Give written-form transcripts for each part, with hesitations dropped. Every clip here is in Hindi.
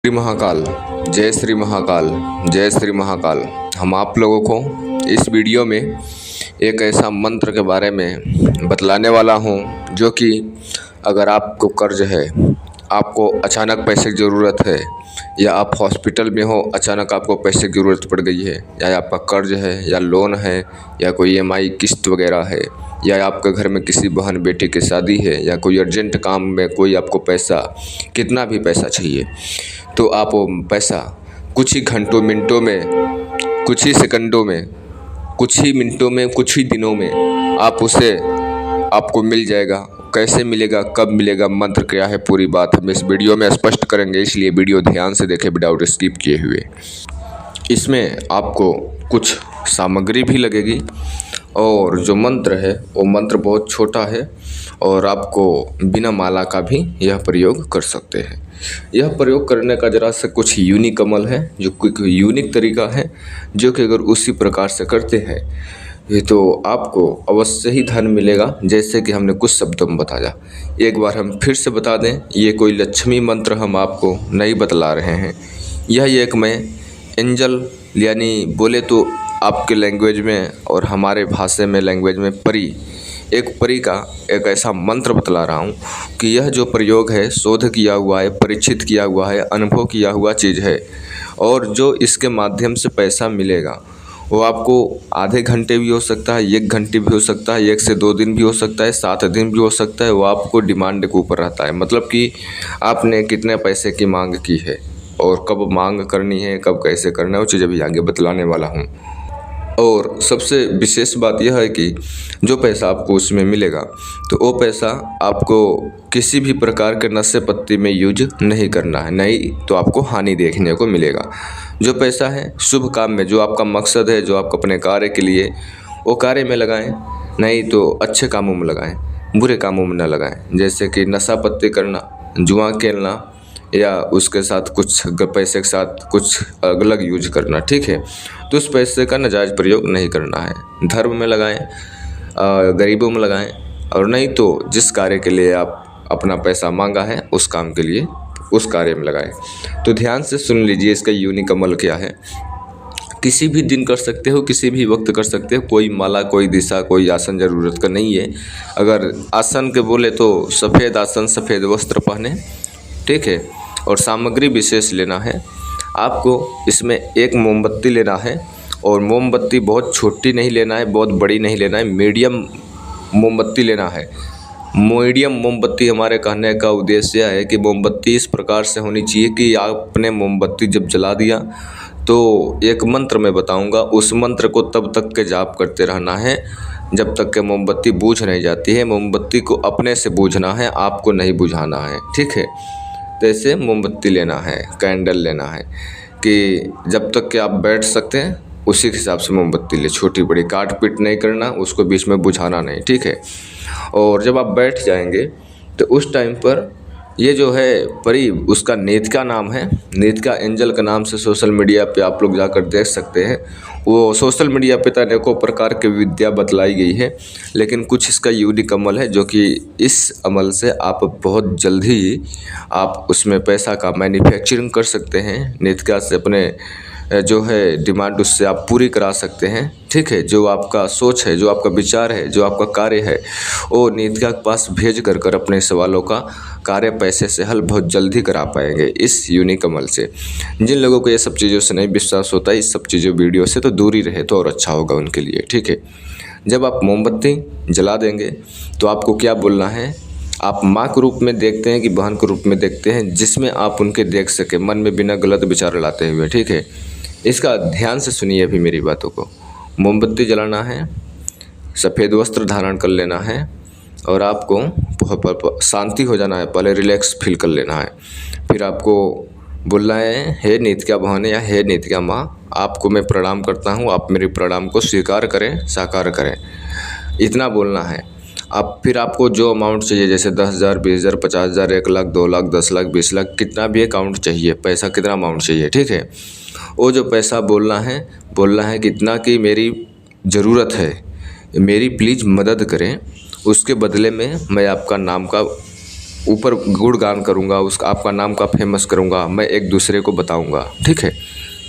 श्री महाकाल। जय श्री महाकाल। जय श्री महाकाल। हम आप लोगों को इस वीडियो में एक ऐसा मंत्र के बारे में बतलाने वाला हूँ जो कि अगर आपको कर्ज है, आपको अचानक पैसे की ज़रूरत है, या आप हॉस्पिटल में हो, अचानक आपको पैसे की ज़रूरत पड़ गई है, या आपका कर्ज है या लोन है या कोई ईएमआई किस्त वगैरह है, या आपके घर में किसी बहन बेटी की शादी है, या कोई अर्जेंट काम में कोई आपको पैसा, कितना भी पैसा चाहिए, तो आप वो पैसा कुछ ही घंटों मिनटों में, कुछ ही सेकंडों में, कुछ ही मिनटों में, कुछ ही दिनों में आप उसे आपको मिल जाएगा। कैसे मिलेगा, कब मिलेगा, मंत्र क्या है, पूरी बात हम इस वीडियो में स्पष्ट करेंगे, इसलिए वीडियो ध्यान से देखें विदाउट स्किप किए हुए। इसमें आपको कुछ सामग्री भी लगेगी और जो मंत्र है वो मंत्र बहुत छोटा है और आपको बिना माला का भी यह प्रयोग कर सकते हैं। यह प्रयोग करने का ज़रा सा कुछ यूनिक अमल है, जो कोई यूनिक तरीका है, जो कि अगर उसी प्रकार से करते हैं ये तो आपको अवश्य ही धन मिलेगा। जैसे कि हमने कुछ शब्दों में बताया, एक बार हम फिर से बता दें, ये कोई लक्ष्मी मंत्र हम आपको नहीं बतला रहे हैं। यह एक मैं एंजल यानी बोले तो आपके लैंग्वेज में और हमारे भाषा में लैंग्वेज में एक परी का एक ऐसा मंत्र बतला रहा हूँ कि यह जो प्रयोग है शोध किया हुआ है, परीक्षित किया हुआ है, अनुभव किया हुआ चीज़ है। और जो इसके माध्यम से पैसा मिलेगा वो आपको आधे घंटे भी हो सकता है, 1 घंटे भी हो सकता है, 1 से 2 दिन भी हो सकता है, 7 दिन भी हो सकता है। वो आपको डिमांड के ऊपर रहता है, मतलब कि आपने कितने पैसे की मांग की है और कब मांग करनी है, कब कैसे करना है, वो चीज़ें भी आगे बतलाने वाला हूँ। और सबसे विशेष बात यह है कि जो पैसा आपको उसमें मिलेगा तो वो पैसा आपको किसी भी प्रकार के नशे पत्ती में यूज नहीं करना है, नहीं तो आपको हानि देखने को मिलेगा। जो पैसा है शुभ काम में, जो आपका मकसद है, जो आपको अपने कार्य के लिए, वो कार्य में लगाएं, नहीं तो अच्छे कामों में लगाएं, बुरे कामों में न लगाएं। जैसे कि नशा पत्ती करना, जुआ खेलना, या उसके साथ कुछ पैसे के साथ कुछ अलग यूज करना, ठीक है। तो उस पैसे का नाजायज़ प्रयोग नहीं करना है। धर्म में लगाएं, गरीबों में लगाएं, और नहीं तो जिस कार्य के लिए आप अपना पैसा मांगा है उस काम के लिए उस कार्य में लगाएं। तो ध्यान से सुन लीजिए इसका यूनिक अमल क्या है। किसी भी दिन कर सकते हो, किसी भी वक्त कर सकते हो, कोई माला, कोई दिशा, कोई आसन ज़रूरत का नहीं है। अगर आसन के बोले तो सफ़ेद आसन, सफ़ेद वस्त्र पहने, ठीक है। और सामग्री विशेष लेना है आपको। इसमें एक मोमबत्ती लेना है, और मोमबत्ती बहुत छोटी नहीं लेना है, बहुत बड़ी नहीं लेना है, मीडियम मोमबत्ती लेना है। मीडियम मोमबत्ती हमारे कहने का उद्देश्य है कि मोमबत्ती इस प्रकार से होनी चाहिए कि आपने मोमबत्ती जब जला दिया तो एक मंत्र मैं बताऊंगा, उस मंत्र को तब तक के जाप करते रहना है जब तक के मोमबत्ती बूझ नहीं जाती है। मोमबत्ती को अपने से बूझना है, आपको नहीं बुझाना है, ठीक है। जैसे मोमबत्ती लेना है, कैंडल लेना है कि जब तक कि आप बैठ सकते हैं उसी के हिसाब से मोमबत्ती ले, छोटी बड़ी काट पीट नहीं करना, उसको बीच में बुझाना नहीं, ठीक है। और जब आप बैठ जाएंगे तो उस टाइम पर ये जो है परी, उसका नीतिका नाम है, नीतिका एंजल के नाम से सोशल मीडिया पे आप लोग जाकर देख सकते हैं। वो सोशल मीडिया पे तो अनेकों प्रकार की विद्या बतलाई गई है, लेकिन कुछ इसका यूनिक अमल है जो कि इस अमल से आप बहुत जल्द ही आप उसमें पैसा का मैन्युफैक्चरिंग कर सकते हैं। नीतिका से अपने जो है डिमांड उससे आप पूरी करा सकते हैं, ठीक है। जो आपका सोच है, जो आपका विचार है, जो आपका कार्य है, वो नीतिका के पास भेज कर अपने सवालों का कार्य पैसे से हल बहुत जल्दी करा पाएंगे इस यूनिक अमल से। जिन लोगों को ये सब चीज़ों से नहीं विश्वास होता है, इस सब चीज़ों वीडियो से, तो दूर ही रहे तो और अच्छा होगा उनके लिए, ठीक है। जब आप मोमबत्ती जला देंगे तो आपको क्या बोलना है, आप माँ के रूप में देखते हैं कि बहन के रूप में देखते हैं, जिसमें आप उनके देख सके मन में बिना गलत विचार लाते हुए, ठीक है। इसका ध्यान से सुनिए अभी मेरी बातों को। मोमबत्ती जलाना है, सफ़ेद वस्त्र धारण कर लेना है, और आपको शांति हो जाना है, पहले रिलैक्स फील कर लेना है। फिर आपको बोलना है, हे नीतिका बहन या हे नीतिका माँ, आपको मैं प्रणाम करता हूँ, आप मेरे प्रणाम को स्वीकार करें, साकार करें, इतना बोलना है। अब फिर आपको जो अमाउंट चाहिए, जैसे 10,000, 20,000, 50,000, 1 लाख, 2 लाख, 10 लाख, 20 लाख, कितना भी अकाउंट चाहिए, पैसा कितना अमाउंट चाहिए, ठीक है। वो जो पैसा बोलना है कितना कि मेरी ज़रूरत है, मेरी प्लीज़ मदद करें, उसके बदले में मैं आपका नाम का ऊपर गुणगान करूँगा, उसका आपका नाम का फेमस करूँगा, मैं एक दूसरे को बताऊँगा। ठीक है,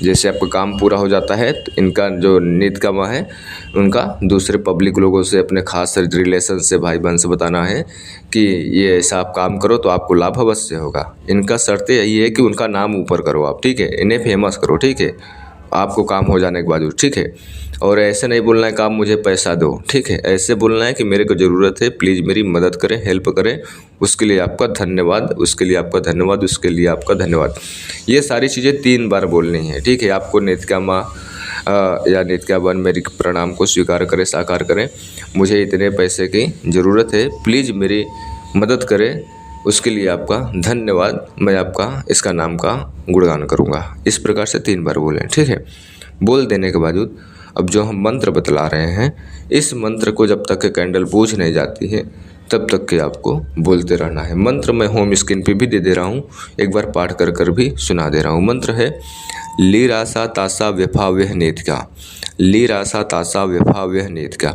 जैसे आपका काम पूरा हो जाता है तो इनका जो नीति का है उनका दूसरे पब्लिक लोगों से, अपने खास रिलेशन से, भाई बहन से बताना है कि ये ऐसा आप काम करो तो आपको लाभ अवश्य होगा। इनका शर्त यही है कि उनका नाम ऊपर करो आप। ठीक है, इन्हें फेमस करो। ठीक है, आपको काम हो जाने के बाद। ठीक है, और ऐसे नहीं बोलना है कि आप मुझे पैसा दो। ठीक है, ऐसे बोलना है कि मेरे को ज़रूरत है, प्लीज़ मेरी मदद करें, हेल्प करें, उसके लिए आपका धन्यवाद, उसके लिए आपका धन्यवाद, उसके लिए आपका धन्यवाद। ये सारी चीज़ें 3 बार बोलनी है। ठीक है, आपको नित्या माँ या नित्या बन मेरी प्रणाम को स्वीकार करें, साकार करें, मुझे इतने पैसे की ज़रूरत है, प्लीज़ मेरी मदद करें, उसके लिए आपका धन्यवाद, मैं आपका इसका नाम का गुणगान करूँगा। इस प्रकार से 3 बार बोलें। ठीक है, बोल देने के बावजूद अब जो हम मंत्र बतला रहे हैं, इस मंत्र को जब तक कैंडल बुझ नहीं जाती है तब तक के आपको बोलते रहना है। मंत्र मैं होम स्क्रीन पे भी दे दे रहा हूँ, एक बार पाठ कर कर भी सुना दे रहा हूँ। मंत्र है ली रासा तासा व्यफा व्यह नेतिका, ली रासा तासा व्यफा व्यह नेतिका।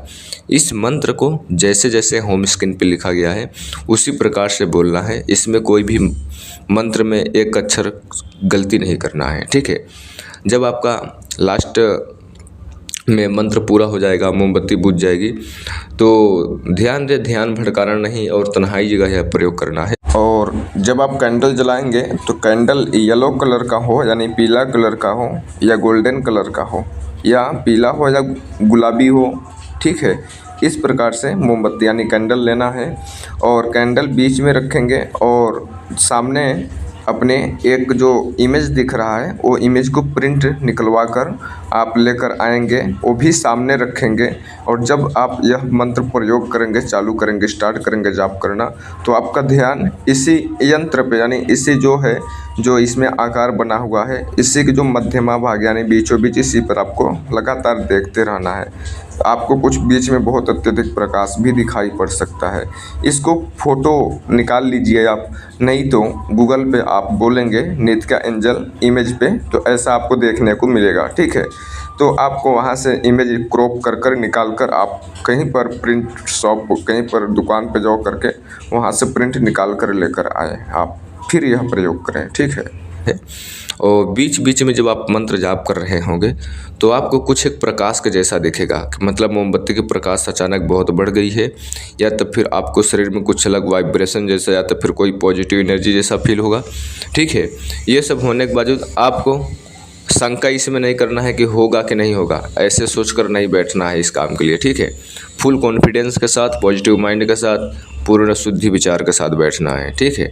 इस मंत्र को जैसे जैसे होम स्क्रीन पे लिखा गया है उसी प्रकार से बोलना है। इसमें कोई भी मंत्र में एक अक्षर गलती नहीं करना है। ठीक है, जब आपका लास्ट में मंत्र पूरा हो जाएगा, मोमबत्ती बुझ जाएगी, तो ध्यान दे, ध्यान भटकाना नहीं और तन्हाई जगह यह प्रयोग करना है। और जब आप कैंडल जलाएंगे तो कैंडल येलो कलर का हो, यानी पीला कलर का हो, या गोल्डन कलर का हो, या पीला हो या गुलाबी हो। ठीक है, इस प्रकार से मोमबत्ती यानी कैंडल लेना है और कैंडल बीच में रखेंगे और सामने अपने एक जो इमेज दिख रहा है वो इमेज को प्रिंट निकलवा कर आप लेकर आएंगे, वो भी सामने रखेंगे। और जब आप यह मंत्र प्रयोग करेंगे, चालू करेंगे, स्टार्ट करेंगे जाप करना, तो आपका ध्यान इसी यंत्र पे, यानी इसी जो है, जो इसमें आकार बना हुआ है, इसी के जो मध्यमा भाग यानी बीचों बीच, इसी पर आपको लगातार देखते रहना है। आपको कुछ बीच में बहुत अत्यधिक प्रकाश भी दिखाई पड़ सकता है। इसको फोटो निकाल लीजिए आप, नहीं तो गूगल पे आप बोलेंगे नित्या एंजल इमेज पे, तो ऐसा आपको देखने को मिलेगा। ठीक है, तो आपको वहाँ से इमेज क्रॉप कर कर निकाल कर आप कहीं पर प्रिंट शॉप, कहीं पर दुकान पे जाओ करके वहाँ से प्रिंट निकाल कर लेकर आए, आप फिर यह प्रयोग करें। ठीक है, और बीच बीच में जब आप मंत्र जाप कर रहे होंगे तो आपको कुछ एक प्रकाश के जैसा दिखेगा, मतलब मोमबत्ती की प्रकाश अचानक बहुत बढ़ गई है, या तो फिर आपको शरीर में कुछ अलग वाइब्रेशन जैसा, या तो फिर कोई पॉजिटिव एनर्जी जैसा फील होगा। ठीक है, ये सब होने के बावजूद आपको शंका इसमें नहीं करना है कि होगा कि नहीं होगा, ऐसे सोचकर नहीं बैठना है इस काम के लिए। ठीक है, फुल कॉन्फिडेंस के साथ, पॉजिटिव माइंड के साथ, पूर्ण शुद्धि विचार के साथ बैठना है। ठीक है,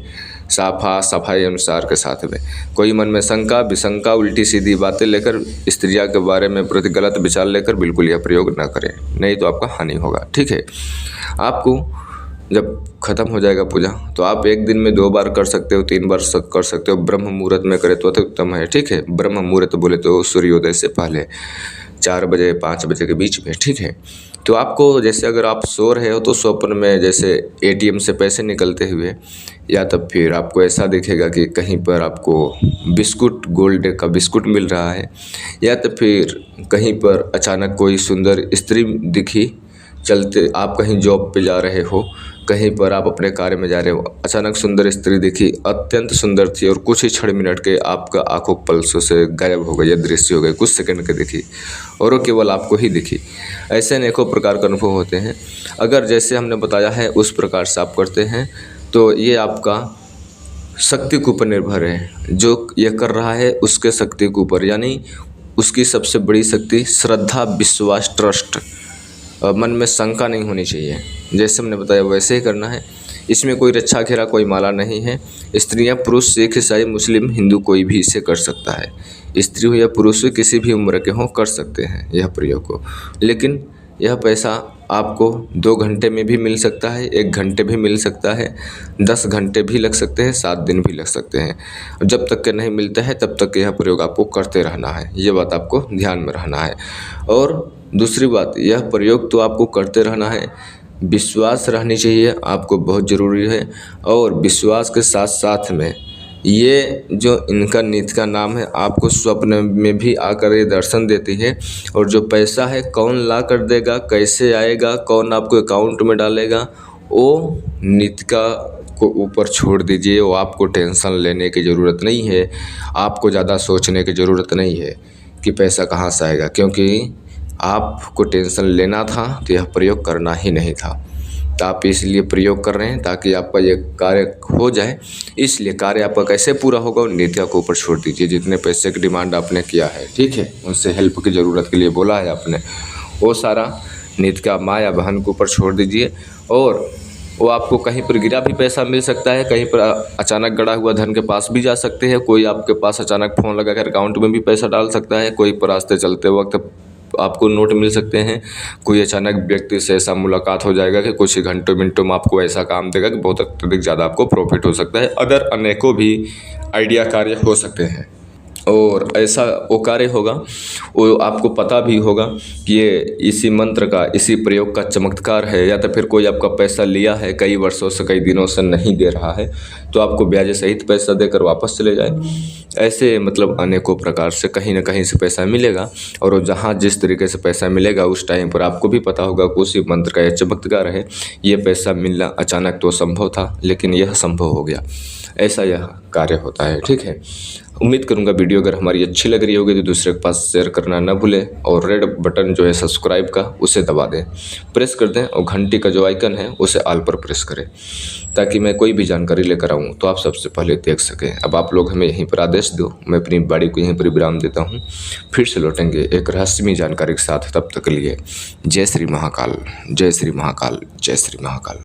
सफाई अनुसार के साथ में कोई मन में शंका, विशंका, उल्टी सीधी बातें लेकर, स्त्रियां के बारे में प्रति गलत विचार लेकर बिल्कुल यह प्रयोग न करें, नहीं तो आपका हानि होगा। ठीक है, आपको जब ख़त्म हो जाएगा पूजा तो आप एक दिन में 2 बार कर सकते हो, 3 बार कर सकते हो। ब्रह्म मुहूर्त में करें तो अति उत्तम है। ठीक है, ब्रह्म मुहूर्त बोले तो सूर्योदय से पहले 4 बजे 5 बजे के बीच में। ठीक है, तो आपको जैसे अगर आप सो रहे हो तो स्वप्न में जैसे ATM से पैसे निकलते हुए, या तब फिर आपको ऐसा दिखेगा कि कहीं पर आपको बिस्कुट, गोल्ड का बिस्कुट मिल रहा है, या तो फिर कहीं पर अचानक कोई सुंदर स्त्री दिखी, चलते आप कहीं जॉब पे जा रहे हो, कहीं पर आप अपने कार्य में जा रहे हो, अचानक सुंदर स्त्री दिखी, अत्यंत सुंदर थी और कुछ ही क्षण मिनट के आपका आंखों पलसों से गायब हो गई या दृश्य हो गई, कुछ सेकंड के दिखी और वो केवल आपको ही दिखी। ऐसे अनेकों प्रकार के अनुभव होते हैं। अगर जैसे हमने बताया है उस प्रकार से आप करते हैं तो ये आपका शक्ति के ऊपर निर्भर है, जो ये कर रहा है उसके शक्ति के ऊपर, यानी उसकी सबसे बड़ी शक्ति श्रद्धा, विश्वास, ट्रस्ट, मन में शंका नहीं होनी चाहिए। जैसे हमने बताया वैसे ही करना है। इसमें कोई रक्षा घेरा, कोई माला नहीं है। स्त्रियां, पुरुष, सिख, ईसाई, मुस्लिम, हिंदू कोई भी इसे कर सकता है। स्त्री हो या पुरुष हो, किसी भी उम्र के हों कर सकते हैं यह प्रयोग को। लेकिन यह पैसा आपको 2 घंटे में भी मिल सकता है, 1 घंटे भी मिल सकता है, 10 घंटे भी लग सकते हैं, 7 दिन भी लग सकते हैं। जब तक के नहीं मिलता है तब तक यह प्रयोग आपको करते रहना है, ये बात आपको ध्यान में रहना है। और दूसरी बात, यह प्रयोग तो आपको करते रहना है, विश्वास रहनी चाहिए आपको, बहुत ज़रूरी है। और विश्वास के साथ साथ में ये जो इनका नीति का नाम है, आपको स्वप्न में भी आकर ये दर्शन देती है। और जो पैसा है कौन ला कर देगा, कैसे आएगा, कौन आपको अकाउंट में डालेगा, वो नीति का को ऊपर छोड़ दीजिए। वो आपको टेंशन लेने की ज़रूरत नहीं है, आपको ज़्यादा सोचने की ज़रूरत नहीं है कि पैसा कहाँ से आएगा, क्योंकि आपको टेंशन लेना था तो यह प्रयोग करना ही नहीं था। तो आप इसलिए प्रयोग कर रहे हैं ताकि आपका ये कार्य हो जाए। इसलिए कार्य आपका कैसे पूरा होगा, नित्या को ऊपर छोड़ दीजिए। जितने पैसे की डिमांड आपने किया है, ठीक है, उनसे हेल्प की ज़रूरत के लिए बोला है आपने, वो सारा नित्या माँ या बहन को ऊपर छोड़ दीजिए। और वो आपको कहीं पर गिरा भी पैसा मिल सकता है, कहीं पर अचानक गड़ा हुआ धन के पास भी जा सकते हैं। कोई आपके पास अचानक फ़ोन लगाकर अकाउंट में भी पैसा डाल सकता है। कोई पर रास्ते चलते वक्त आपको नोट मिल सकते हैं। कोई अचानक व्यक्ति से ऐसा मुलाकात हो जाएगा कि कुछ ही घंटों मिनटों में आपको ऐसा काम देगा कि बहुत अत्यधिक ज़्यादा आपको प्रॉफिट हो सकता है। अदर अनेकों भी आइडिया कार्य हो सकते हैं और ऐसा वो कार्य होगा, वो आपको पता भी होगा कि ये इसी मंत्र का, इसी प्रयोग का चमत्कार है। या तो फिर कोई आपका पैसा लिया है, कई वर्षों से, कई दिनों से नहीं दे रहा है, तो आपको ब्याज सहित पैसा देकर वापस चले जाए। ऐसे मतलब अनेकों प्रकार से कहीं ना कहीं से पैसा मिलेगा। और वो जहाँ जिस तरीके से पैसा मिलेगा उस टाइम पर आपको भी पता होगा कि उसी मंत्र का यह चमत्कार है। ये पैसा मिलना अचानक तो संभव था, लेकिन यह संभव हो गया। ऐसा यह कार्य होता है, ठीक है। उम्मीद करूंगा वीडियो अगर हमारी अच्छी लग रही होगी तो दूसरे के पास शेयर करना ना भूलें। और रेड बटन जो है सब्सक्राइब का, उसे दबा दें, प्रेस कर दें। और घंटी का जो आइकन है उसे ऑल पर प्रेस करें, ताकि मैं कोई भी जानकारी लेकर आऊँ तो आप सबसे पहले देख सकें। अब आप लोग हमें यहीं पर आदेश दो, मैं अपनी बाड़ी को यहीं पर विराम देता हूँ। फिर से लौटेंगे एक रहस्यमय जानकारी के साथ। तब तक के लिए जय श्री महाकाल, जय श्री महाकाल, जय श्री महाकाल।